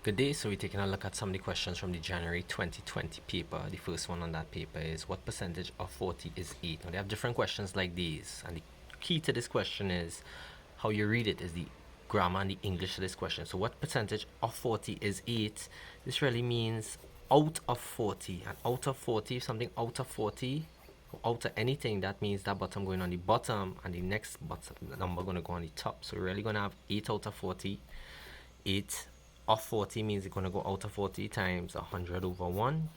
Good day. So we're taking a look at some of the questions from the January 2020 paper. The first one on that paper is what percentage of 40 is 8? Now they have different questions like these, and the key to this question is how you read it, is the grammar and the English to this question. So what percentage of 40 is 8? This really means out of 40. And out of 40, something out of 40, or out of anything, that means that bottom going on the bottom and the next bottom number going to go on the top. So we're really going to have 8 out of 40. 8 of 40 means it's going to go out of 40 times 100 over 1.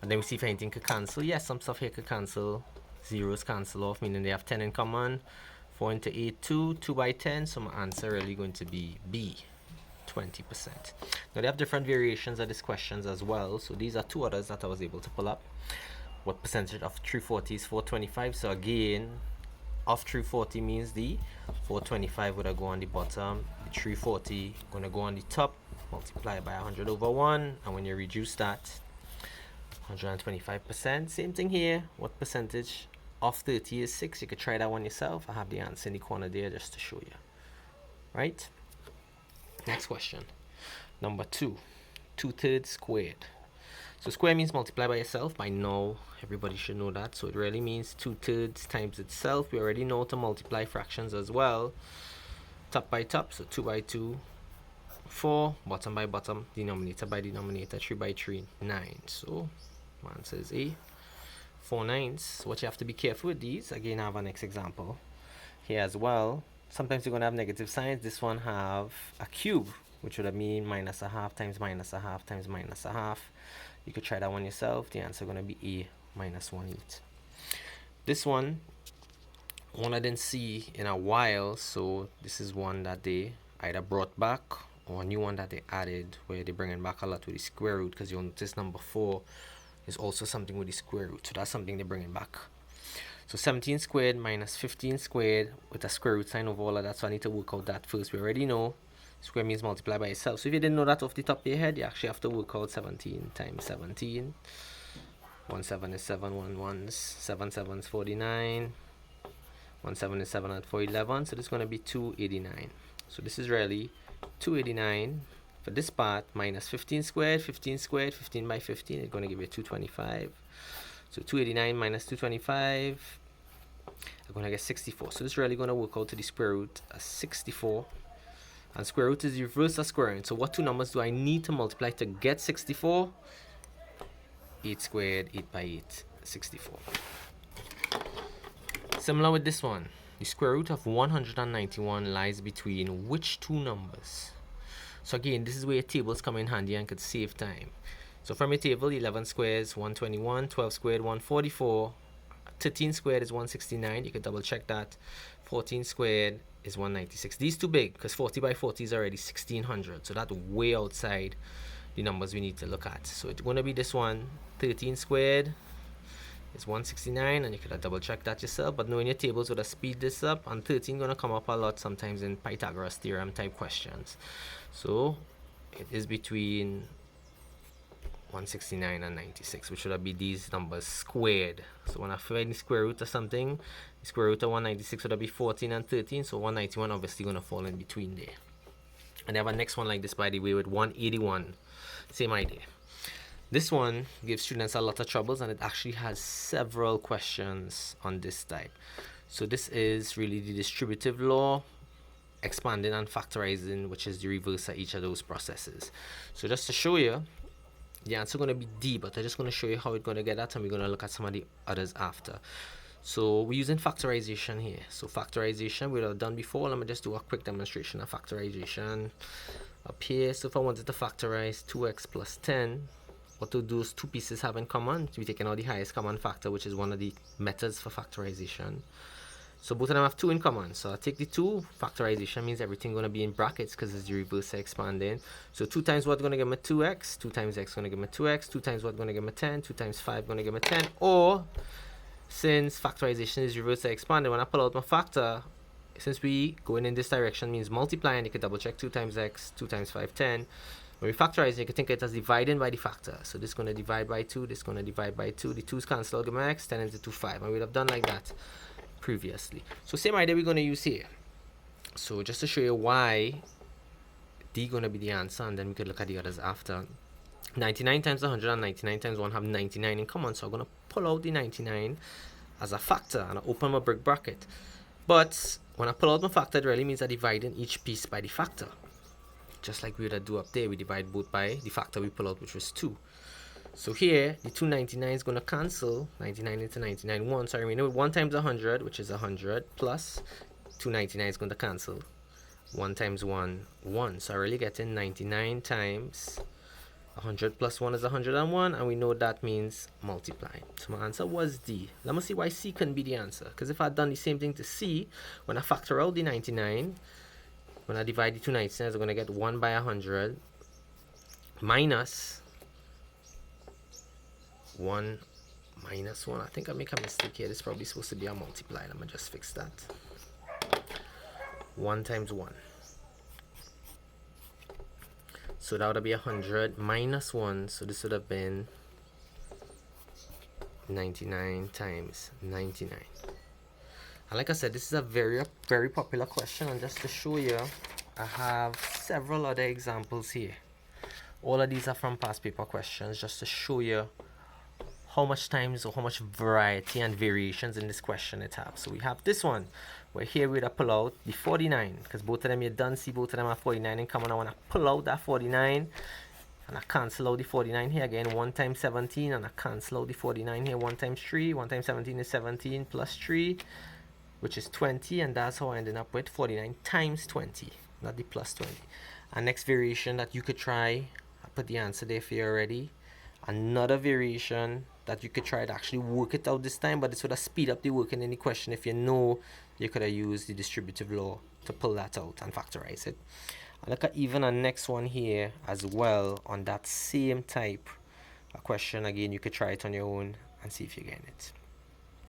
And then we see if anything could cancel. Yes, some stuff here could cancel. Zeros cancel off, meaning they have 10 in common. 4 into 8, 2. 2 by 10. So my answer really going to be B, 20%. Now they have different variations of these questions as well. So these are two others that I was able to pull up. What percentage of 340 is 425? So again, of 340 means the 425 would go on the bottom. The 340 going to go on the top. Multiply by 100 over 1. And when you reduce that, 125%. Same thing here. What percentage of 30 is 6? You could try that one yourself. I have the answer in the corner there just to show you. Right? Next question. Number 2. 2/3 squared. So square means multiply by yourself. By now, everybody should know that. So it really means 2/3 times itself. We already know to multiply fractions as well. Top by top, so 2 by 2, 4. Bottom by bottom, denominator by denominator, 3 by 3, 9. So my answer is A, 4 9s. So what you have to be careful with these, again I have a next example here as well. Sometimes you're going to have negative signs. This one have a cube, which would mean minus a half times minus a half times minus a half. You could try that one yourself. The answer is going to be A, minus 1/8. This one I didn't see in a while, so this is one that they either brought back or a new one that they added, where they're bringing back a lot with the square root, because you'll notice number 4 is also something with the square root. So that's something they're bringing back. So 17 squared minus 15 squared with a square root sign over all of that. So I need to work out that first. We already know square means multiply by itself. So if you didn't know that off the top of your head, you actually have to work out 17 times 17. 1 7 is 7, 1 1 is 7 7 is 49. 1 7 is 7 and 4 11. So this is going to be 289. So this is really 289 for this part minus 15 squared, 15 squared, 15 by 15 is going to give you 225. So 289 minus 225, I'm going to get 64. So this is really going to work out to the square root of 64. And square root is the reverse of squaring. So what two numbers do I need to multiply to get 64? 8 squared, 8 by 8, 64. Similar with this one. The square root of 191 lies between which two numbers? So again, this is where your tables come in handy and could save time. So from your table, 11 squared is 121, 12 squared 144, 13 squared is 169. You could double check that. 14 squared is 196. These too big, because 40 by 40 is already 1600. So that's way outside the numbers we need to look at. So it's going to be this one. 13 squared is 169, and you could have double check that yourself, but knowing your tables would have speed this up, and 13 going to come up a lot sometimes in Pythagoras theorem type questions. So it is between 169 and 96, which would be these numbers squared. So when I find the square root of something, the square root of 196 would be 14 and 13, so 191 obviously going to fall in between there. And they have a next one like this, by the way, with 181. Same idea. This one gives students a lot of troubles, and it actually has several questions on this type. So this is really the distributive law, expanding and factorizing, which is the reverse of each of those processes. So just to show you, the answer is going to be D, but I'm just going to show you how it's going to get that, and we're going to look at some of the others after. So we're using factorization here. So factorization we have done before. Let me just do a quick demonstration of factorization up here. So if I wanted to factorize 2x plus 10, what do those two pieces have in common? We're taking out the highest common factor, which is one of the methods for factorization. So both of them have 2 in common. So I take the 2. Factorization means everything going to be in brackets because it's the reverse expanding. So 2 times what going to give me 2x, 2 times x going to give me 2x, 2 times what going to give me 10, 2 times 5 going to give me 10. Or since factorization is reverse expanding, when I pull out my factor, since we going in this direction means multiplying, you can double check 2 times x, 2 times 5, 10. When we factorize, you can think of it as dividing by the factor. So this is going to divide by 2, this is going to divide by 2. The 2's cancel, give me x, 10 into 2, 5. And we'd have done like that previously. So same idea we're going to use here. So just to show you why D going to be the answer, and then we could look at the others after. 99 times 100 and 99 times 1 have 99 in common, so I'm going to pull out the 99 as a factor and I open my brick bracket. But when I pull out my factor, it really means I'm dividing each piece by the factor. Just like we would do up there, we divide both by the factor we pull out, which was 2. So here, the 299 is going to cancel. 99 into 99, 1. So I remember 1 times 100, which is 100, plus 299 is going to cancel. 1 times 1, 1. So I really get in 99 times 100 plus 1 is 101, and we know that means multiply. So my answer was D. Let me see why C couldn't be the answer. Because if I had done the same thing to C, when I factor out the 99, when I divide the 299s, I'm going to get 1 by 100 minus 1 minus 1. I think I make a mistake here. This is probably supposed to be a multiply. Let me just fix that. 1 times 1. So that would be 100 minus 1. So this would have been 99 times 99. And like I said, this is a very popular question. And just to show you, I have several other examples here. All of these are from past paper questions, just to show you how much times or how much variety and variations in this question it has. So we have this one, where here we'd pull out the 49, because both of them you done see both of them are 49 in common. I want to pull out that 49, and I cancel out the 49 here again. 1 times 17, and I cancel out the 49 here. 1 times 3, 1 times 17 is 17 plus 3, which is 20, and that's how I ended up with 49 times 20, not the plus 20. And next variation that you could try, I put the answer there for you already. Another variation that you could try to actually work it out this time, but it would have speed up the working in the question if you know you could have used the distributive law to pull that out and factorize it. And look at even a next one here as well on that same type of question. Again, you could try it on your own and see if you get it.